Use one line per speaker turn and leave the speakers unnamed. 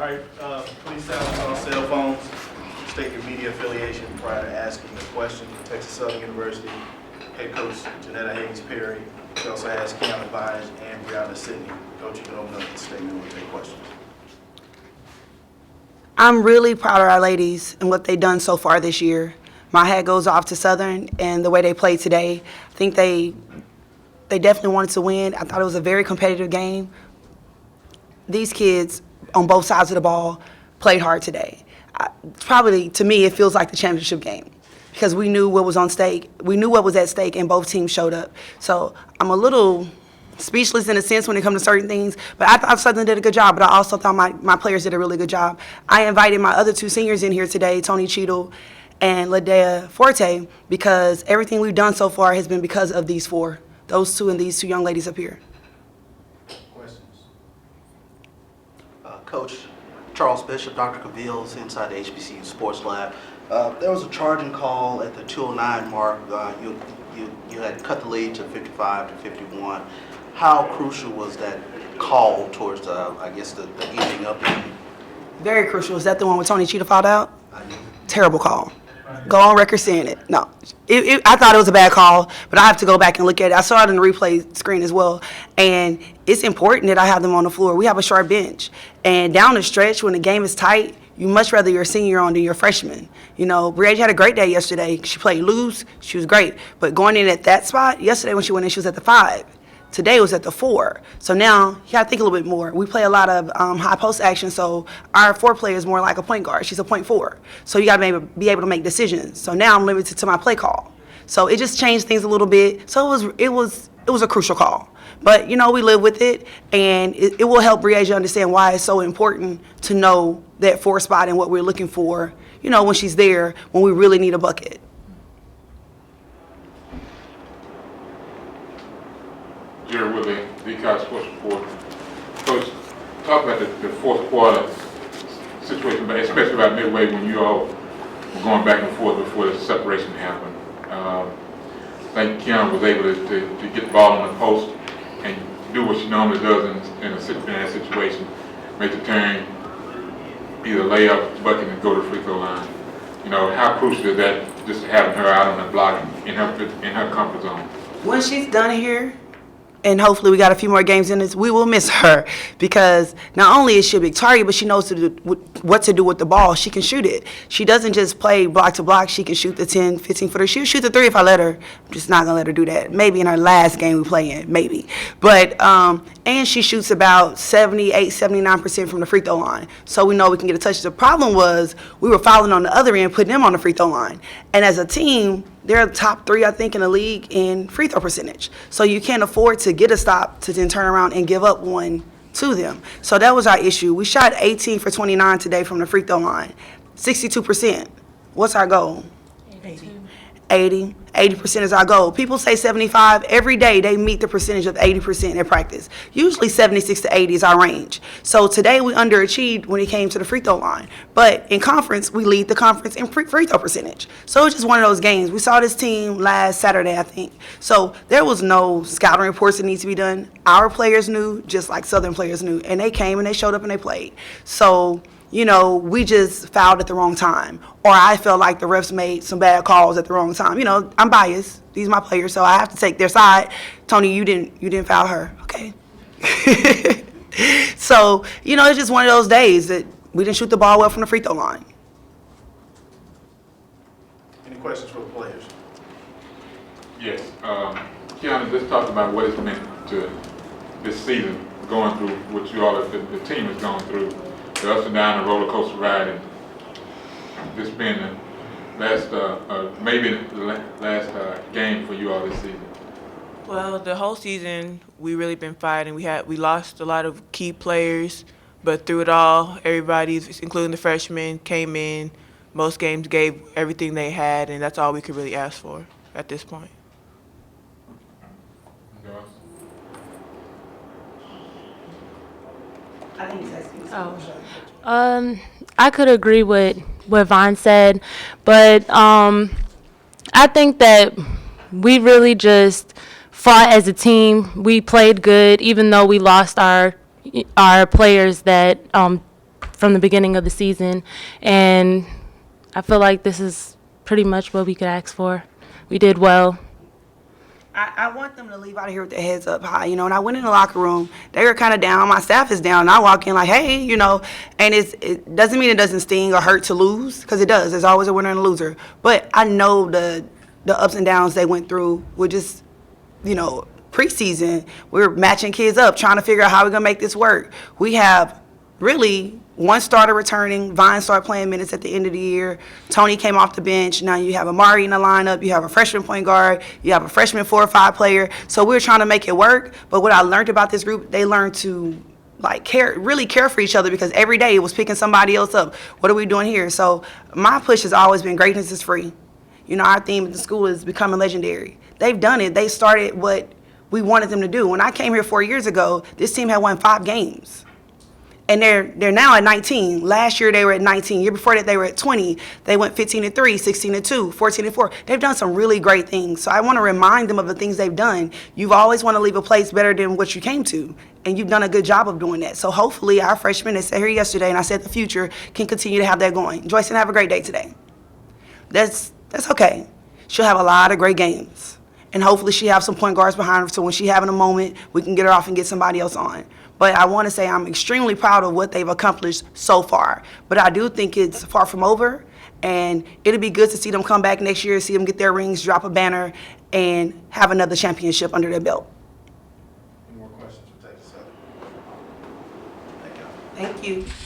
All right, please silence all cell phones. State your media affiliation prior to asking a question. Texas Southern University head coach Janetta Hayes-Perry. We also has Keanu Bynes and Brianna Sidney. Coach, you can open up the statement and we'll take questions.
I'm really proud of our ladies and what they've done so far this year. My hat goes off to Southern and the way they played today. I think they definitely wanted to win. I thought it was a very competitive game. These kids on both sides of the ball played hard today. Probably, to me, it feels like the championship game because we knew what was on stake. We knew what was at stake, and both teams showed up. So I'm a little speechless in a sense when it comes to certain things, but I thought Southern did a good job, but I also thought my players did a really good job. I invited my other two seniors in here today, Tony Cheadle and Ladea Forte, because everything we've done so far has been because of these four, those two and these two young ladies up here.
Questions?
Coach Charles Bishop, Dr. Cavilles, inside the HBCU Sports Lab. There was a charging call at the 2:09 mark. You had cut the lead to 55 to 51. How crucial was that call towards the evening up?
Very crucial. Is that the one with Tony Cheetah fouled out? Terrible call. Go on record saying it. No. I thought it was a bad call, but I have to go back and look at it. I saw it on the replay screen as well. And it's important that I have them on the floor. We have a short bench. And down the stretch, when the game is tight, you much rather your senior on than your freshman. You know, Brianna had a great day yesterday. She played loose. She was great. But going in at that spot, yesterday when she went in, she was at the 5. Today was at the 4. So now you got to think a little bit more. We play a lot of high post action, so our 4 player is more like a point guard. She's a point 4. So you got to be able to make decisions. So now I'm limited to my play call. So it just changed things a little bit. So it was a crucial call. But, you know, we live with it, and it will help Brianna understand why it's so important to know that 4 spot and what we're looking for, you know, when she's there, when we really need a bucket.
Jerry Woodley, Decock Sports Report. Coach, talk about the fourth quarter situation, but especially about midway when you all were going back and forth before the separation happened. I think Keanu was able to get the ball on the post and do what she normally does in that situation, make the turn, either lay up, bucket, and go to the free throw line. You know, how crucial is that just having her out on the block in her comfort zone?
When she's done here, and hopefully we got a few more games in this, we will miss her because not only is she a big target, but she knows what to do with the ball. She can shoot it. She doesn't just play block to block. She can shoot the 10, 15-footer. She'll shoot the 3 if I let her. I'm just not going to let her do that. Maybe in her last game we play in, maybe. But, and she shoots about 78, 79% from the free throw line. So we know we can get a touch. The problem was we were fouling on the other end, putting them on the free throw line. And as a team, they're top 3, I think, in the league in free throw percentage. So you can't afford to get a stop to then turn around and give up one to them. So that was our issue. We shot 18 for 29 today from the free throw line, 62%. What's our goal? 80. 80% is our goal. People say 75. Every day they meet the percentage of 80% in practice. Usually 76 to 80 is our range. So today we underachieved when it came to the free throw line. But in conference, we lead the conference in free throw percentage. So it's just one of those games. We saw this team last Saturday, I think. So there was no scouting reports that need to be done. Our players knew, just like Southern players knew. And they came and they showed up and they played. So, you know, we just fouled at the wrong time. Or I felt like the refs made some bad calls at the wrong time. You know, I'm biased. These are my players, so I have to take their side. Tony, you didn't foul her, okay? So, you know, it's just one of those days that we didn't shoot the ball well from the free throw line.
Any questions for the players?
Yes. Keanu, just talk about what it's meant to this season, going through what you all, the team has gone through, the ups and downs, the roller coaster ride, and this being the last, maybe the last game for you all this season.
Well, the whole season we really been fighting. We lost a lot of key players, but through it all, everybody, including the freshmen, came in. Most games gave everything they had, and that's all we could really ask for at this point.
I think he's
I could agree with what Vaughn said, but I think that we really just fought as a team. We played good, even though we lost our players that from from the beginning of the season. And I feel like this is pretty much what we could ask for. We did well.
I want them to leave out of here with their heads up high, you know. And I went in the locker room, they were kind of down. My staff is down. And I walk in like, hey, you know, and it doesn't mean it doesn't sting or hurt to lose, because it does. There's always a winner and a loser. But I know the ups and downs they went through were just, you know, preseason. We're matching kids up, trying to figure out how we're going to make this work. We have really one starter returning. Vine started playing minutes at the end of the year. Tony came off the bench. Now you have Amari in the lineup. You have a freshman point guard. You have a freshman 4 or 5 player. So we're trying to make it work. But what I learned about this group, they learned to really care for each other, because every day it was picking somebody else up. What are we doing here? So my push has always been greatness is free. You know, our theme at the school is becoming legendary. They've done it. They started what we wanted them to do. When I came here 4 years ago, this team had won 5 games. And they're now at 19. Last year they were at 19. Year before that they were at 20. They went 15-3, 16-2, 14-4. They've done some really great things. So I want to remind them of the things they've done. You've always want to leave a place better than what you came to, and you've done a good job of doing that. So hopefully our freshmen that sat here yesterday, and I said the future, can continue to have that going. Joyce, have a great day today. That's okay. She'll have a lot of great games. And hopefully she'll have some point guards behind her, so when she's having a moment, we can get her off and get somebody else on. But I want to say I'm extremely proud of what they've accomplished so far. But I do think it's far from over, and it'll be good to see them come back next year, see them get their rings, drop a banner, and have another championship under their belt.
Any more questions for Texas Southern? Thank you.
Thank you.